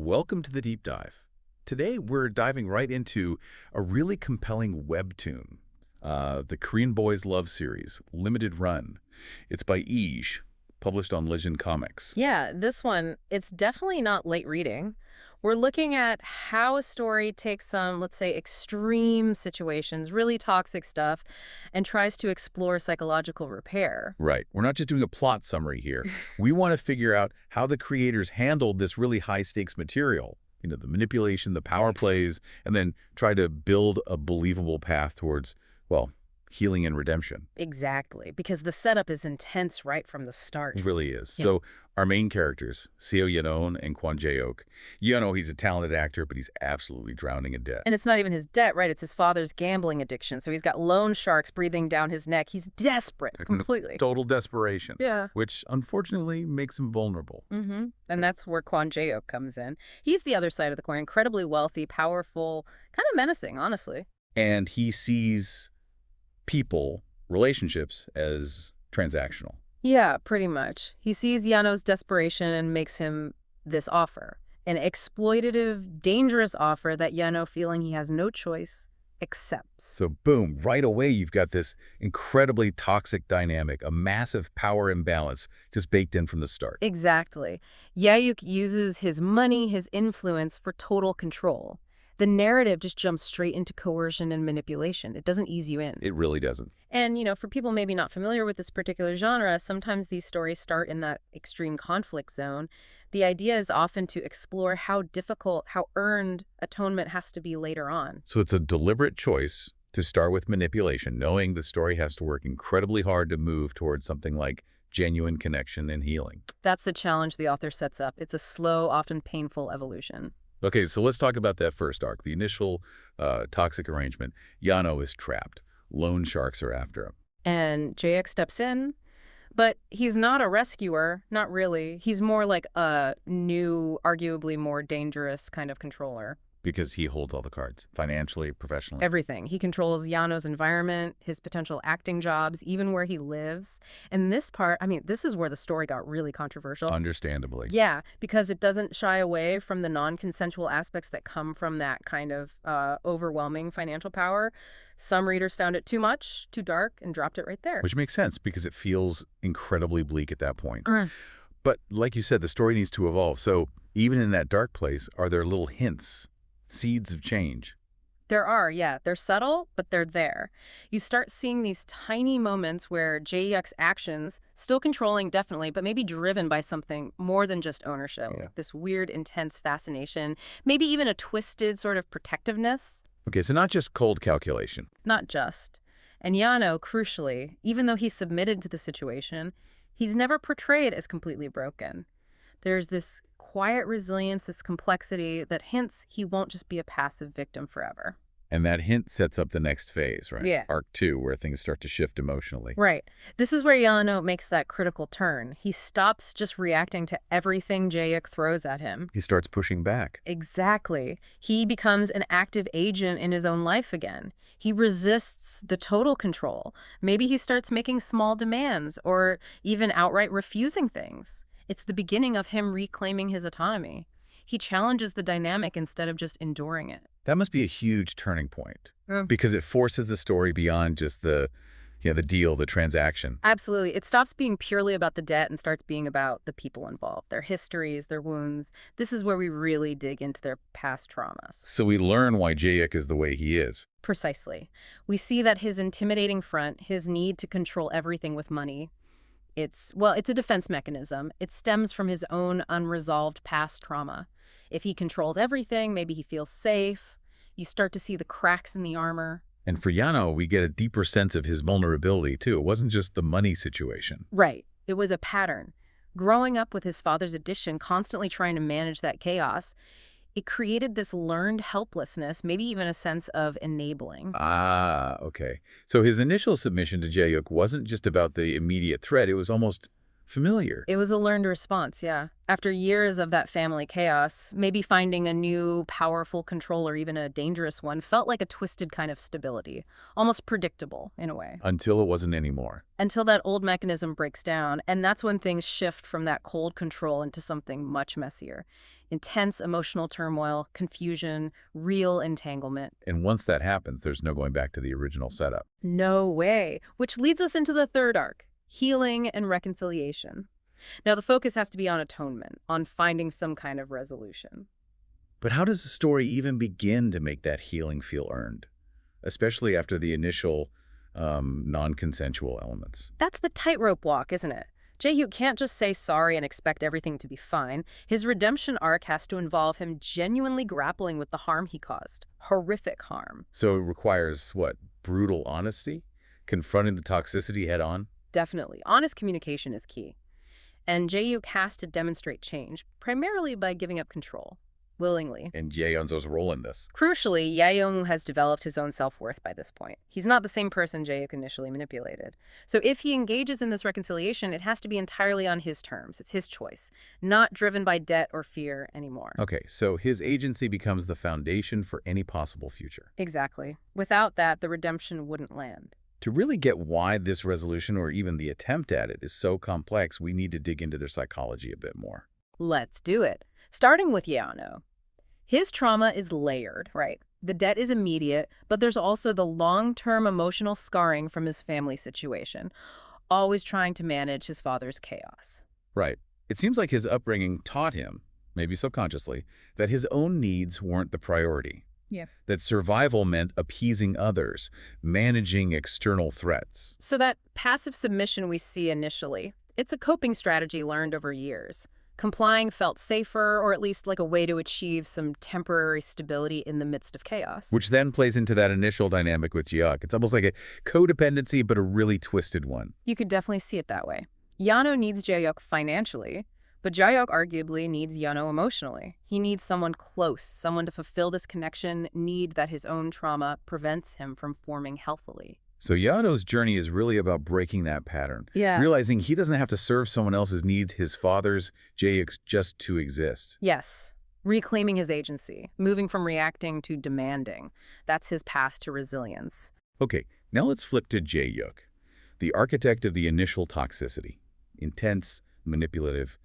welcome to the Deep Dive. Today, we're diving right into a really compelling webtoon, the Korean Boys Love series, Limited Run. It's by Eeej, published on Lezhin Comics. Yeah, this one, it's definitely not late reading. We're looking at how a story takes some, let's say, extreme situations, really toxic stuff, and tries to explore psychological repair. Right. We're not just doing a plot summary here. We want to figure out how the creators handled this really high-stakes material. You know, the manipulation, the power plays, and then try to build a believable path towards, well, healing and redemption. Exactly, because the setup is intense right from the start. It really is. Yeah. So our main characters, Seo Yeon and Jae-hyuk. Yeon-oh, he's a talented actor, but he's absolutely drowning in debt. And it's not even his debt, right? It's his father's gambling addiction. So he's got loan sharks breathing down his neck. He's desperate, completely. Total desperation. Yeah. Which, unfortunately, makes him vulnerable. And that's where Jae-hyuk comes in. He's the other side of the coin, incredibly wealthy, powerful, kind of menacing, honestly. And he sees people, relationships, as transactional. Yeah, pretty much. He sees Yano's desperation and makes him this offer. An exploitative, dangerous offer that Yano, feeling he has no choice, accepts. So boom, right away you've got this incredibly toxic dynamic, a massive power imbalance just baked in from the start. Exactly. Jae-hyuk uses his money, his influence for total control. The narrative just jumps straight into coercion and manipulation. It doesn't ease you in. It really doesn't. And, for people maybe not familiar with this particular genre, sometimes these stories start in that extreme conflict zone. The idea is often to explore how difficult, how earned atonement has to be later on. So it's a deliberate choice to start with manipulation, knowing the story has to work incredibly hard to move towards something like genuine connection and healing. That's the challenge the author sets up. It's a slow, often painful evolution. Okay, so let's talk about that first arc, the initial toxic arrangement. Yano is trapped. Loan sharks are after him. And Jae-hyuk steps in, but he's not a rescuer, not really. He's more like a new, arguably more dangerous kind of controller. Because he holds all the cards, financially, professionally. Everything. He controls Yano's environment, his potential acting jobs, even where he lives. And this part, this is where the story got really controversial. Understandably. Yeah, because it doesn't shy away from the non-consensual aspects that come from that kind of overwhelming financial power. Some readers found it too much, too dark, and dropped it right there. Which makes sense, because it feels incredibly bleak at that point. But like you said, the story needs to evolve. So even in that dark place, are there little hints, seeds of change? There are, yeah. They're subtle, but they're there. You start seeing these tiny moments where Jae-hyuk's actions, still controlling definitely, but maybe driven by something more than just ownership. Yeah. This weird, intense fascination, maybe even a twisted sort of protectiveness. Okay, so not just cold calculation. Not just. And Yano, crucially, even though he's submitted to the situation, he's never portrayed as completely broken. There's this quiet resilience, this complexity that hints he won't just be a passive victim forever. And that hint sets up the next phase, right? Yeah. Arc 2, where things start to shift emotionally. Right. This is where Yano makes that critical turn. He stops just reacting to everything Jae-hyuk throws at him. He starts pushing back. Exactly. He becomes an active agent in his own life again. He resists the total control. Maybe he starts making small demands or even outright refusing things. It's the beginning of him reclaiming his autonomy. He challenges the dynamic instead of just enduring it. That must be a huge turning point, because it forces the story beyond just the deal, the transaction. Absolutely. It stops being purely about the debt and starts being about the people involved, their histories, their wounds. This is where we really dig into their past traumas. So we learn why Jae-hyuk is the way he is. Precisely. We see that his intimidating front, his need to control everything with money, it's a defense mechanism. It stems from his own unresolved past trauma. If he controls everything, maybe he feels safe. You start to see the cracks in the armor. And for Yano, we get a deeper sense of his vulnerability, too. It wasn't just the money situation. Right. It was a pattern. Growing up with his father's addiction, constantly trying to manage that chaos, it created this learned helplessness, maybe even a sense of enabling. Ah, okay. So his initial submission to Jae-hyuk wasn't just about the immediate threat. It was almost familiar. It was a learned response, yeah. After years of that family chaos, maybe finding a new, powerful control or even a dangerous one felt like a twisted kind of stability, almost predictable in a way. Until it wasn't anymore. Until that old mechanism breaks down, and that's when things shift from that cold control into something much messier. Intense emotional turmoil, confusion, real entanglement. And once that happens, there's no going back to the original setup. No way. Which leads us into the third arc, healing and reconciliation. Now, the focus has to be on atonement, on finding some kind of resolution. But how does the story even begin to make that healing feel earned? Especially after the initial non-consensual elements. That's the tightrope walk, isn't it? Jae-hyuk can't just say sorry and expect everything to be fine. His redemption arc has to involve him genuinely grappling with the harm he caused. Horrific harm. So it requires, what, brutal honesty? Confronting the toxicity head on? Definitely. Honest communication is key. And Jae-hyuk has to demonstrate change, primarily by giving up control. Willingly. And Yeon's role in this. Crucially, Yeon has developed his own self-worth by this point. He's not the same person Jae-hyuk initially manipulated. So if he engages in this reconciliation, it has to be entirely on his terms. It's his choice, not driven by debt or fear anymore. Okay, so his agency becomes the foundation for any possible future. Exactly. Without that, the redemption wouldn't land. To really get why this resolution, or even the attempt at it, is so complex, we need to dig into their psychology a bit more. Let's do it. Starting with Yeon-oh. His trauma is layered, right? The debt is immediate, but there's also the long-term emotional scarring from his family situation, always trying to manage his father's chaos. Right. It seems like his upbringing taught him, maybe subconsciously, that his own needs weren't the priority. Yeah. That survival meant appeasing others, managing external threats. So that passive submission we see initially, it's a coping strategy learned over years. Complying felt safer, or at least like a way to achieve some temporary stability in the midst of chaos. Which then plays into that initial dynamic with Jae-hyuk. It's almost like a codependency, but a really twisted one. You could definitely see it that way. Yeon-oh needs Jae-hyuk financially, but Jae-hyuk arguably needs Yeon-oh emotionally. He needs someone close, someone to fulfill this connection need that his own trauma prevents him from forming healthily. So Yeon-oh's journey is really about breaking that pattern. Yeah. Realizing he doesn't have to serve someone else's needs, his father's, Jae-hyuk's, just to exist. Yes. Reclaiming his agency, moving from reacting to demanding. That's his path to resilience. Okay, now let's flip to Jae-hyuk, the architect of the initial toxicity. Intense, manipulative.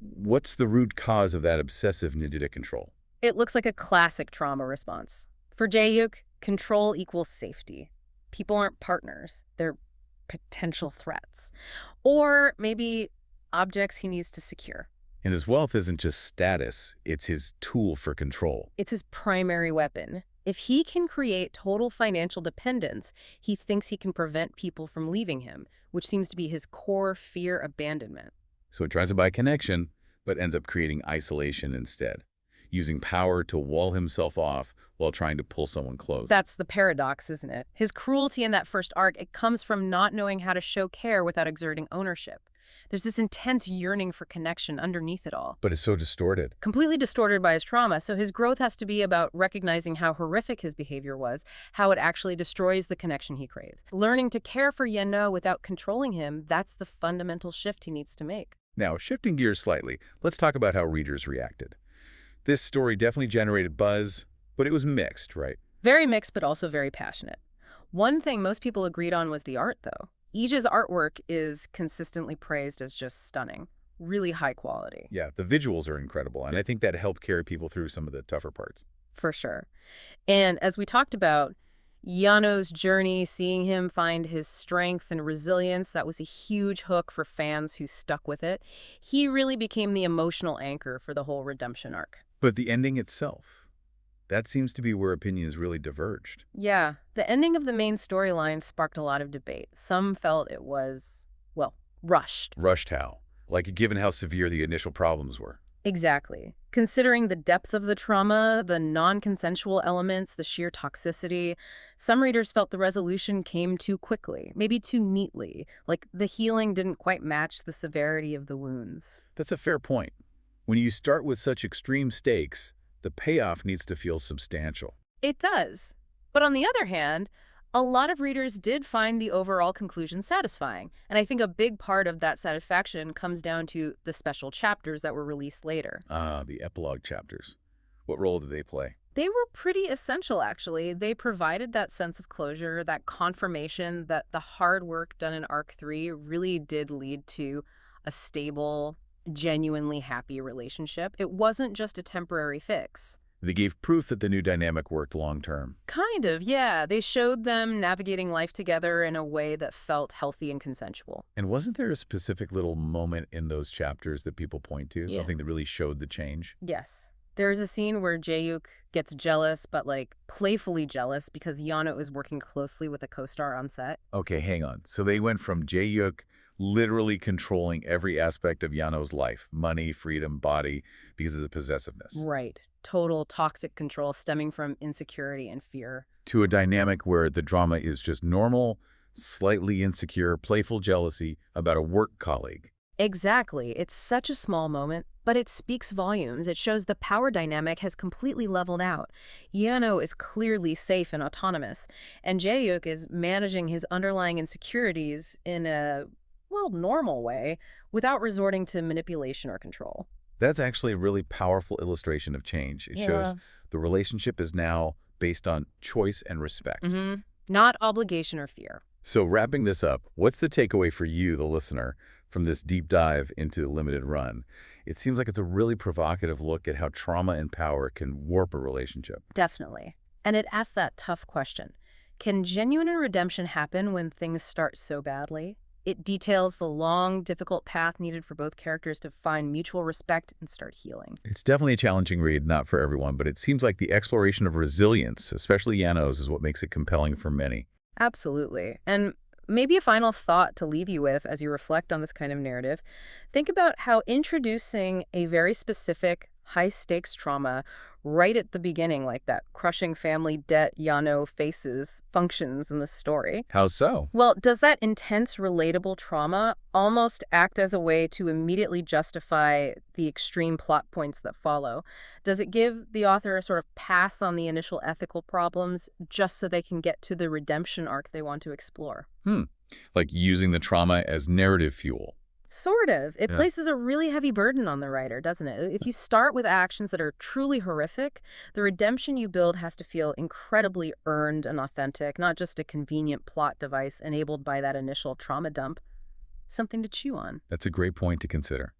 What's the root cause of that obsessive need to control? It looks like a classic trauma response. For Jae-hyuk, control equals safety. People aren't partners. They're potential threats. Or maybe objects he needs to secure. And his wealth isn't just status, it's his tool for control. It's his primary weapon. If he can create total financial dependence, he thinks he can prevent people from leaving him, which seems to be his core fear abandonment. So he tries to buy connection, but ends up creating isolation instead, using power to wall himself off while trying to pull someone close. That's the paradox, isn't it? His cruelty in that first arc, it comes from not knowing how to show care without exerting ownership. There's this intense yearning for connection underneath it all. But it's so distorted. Completely distorted by his trauma, so his growth has to be about recognizing how horrific his behavior was, how it actually destroys the connection he craves. Learning to care for Yeon-oh without controlling him, that's the fundamental shift he needs to make. Now, shifting gears slightly, let's talk about how readers reacted. This story definitely generated buzz, but it was mixed, right? Very mixed, but also very passionate. One thing most people agreed on was the art, though. Eej's artwork is consistently praised as just stunning, really high quality. Yeah, the visuals are incredible, and I think that helped carry people through some of the tougher parts. For sure. And as we talked about, Yeon-oh's journey, seeing him find his strength and resilience, that was a huge hook for fans who stuck with it. He really became the emotional anchor for the whole redemption arc. But the ending itself, that seems to be where opinions really diverged. Yeah, the ending of the main storyline sparked a lot of debate. Some felt it was, well, rushed. Rushed how? Like, given how severe the initial problems were. Exactly. Considering the depth of the trauma, the non-consensual elements, the sheer toxicity, some readers felt the resolution came too quickly, maybe too neatly, like the healing didn't quite match the severity of the wounds. That's a fair point. When you start with such extreme stakes, the payoff needs to feel substantial. It does. But on the other hand, A lot of readers did find the overall conclusion satisfying, and I think a big part of that satisfaction comes down to the special chapters that were released later. Ah, the epilogue chapters. What role did they play? They were pretty essential, actually. They provided that sense of closure, that confirmation that the hard work done in Arc 3 really did lead to a stable, genuinely happy relationship. It wasn't just a temporary fix. They gave proof that the new dynamic worked long term. Kind of, yeah. They showed them navigating life together in a way that felt healthy and consensual. And wasn't there a specific little moment in those chapters that people point to? Yeah. Something that really showed the change? Yes. There's a scene where Jae-hyuk gets jealous, but like playfully jealous because Yeon-oh is working closely with a co-star on set. Okay, hang on. So they went from Jae-hyuk literally controlling every aspect of Yano's life, money, freedom, body, because of the possessiveness, Right. Total toxic control stemming from insecurity and fear. to a dynamic where the drama is just normal, slightly insecure, playful jealousy about a work colleague. Exactly. It's such a small moment, but it speaks volumes. It shows the power dynamic has completely leveled out. Yeon-oh is clearly safe and autonomous, and Jae-hyuk is managing his underlying insecurities in a, well, normal way without resorting to manipulation or control. That's actually a really powerful illustration of change. It shows the relationship is now based on choice and respect. Not obligation or fear. So wrapping this up, what's the takeaway for you, the listener, from this deep dive into Limited Run? It seems like it's a really provocative look at how trauma and power can warp a relationship. Definitely. And it asks that tough question. Can genuine redemption happen when things start so badly? It details the long, difficult path needed for both characters to find mutual respect and start healing. It's definitely a challenging read, not for everyone, but it seems like the exploration of resilience, especially Yano's, is what makes it compelling for many. Absolutely. And maybe a final thought to leave you with as you reflect on this kind of narrative. Think about how introducing a very specific high-stakes trauma right at the beginning, like that crushing family debt Yano faces, functions in the story. How so? Well, does that intense, relatable trauma almost act as a way to immediately justify the extreme plot points that follow? Does it give the author a sort of pass on the initial ethical problems just so they can get to the redemption arc they want to explore? Like using the trauma as narrative fuel. Sort of. It Yeah. places a really heavy burden on the writer, doesn't it? If you start with actions that are truly horrific, the redemption you build has to feel incredibly earned and authentic, not just a convenient plot device enabled by that initial trauma dump. Something to chew on. That's a great point to consider.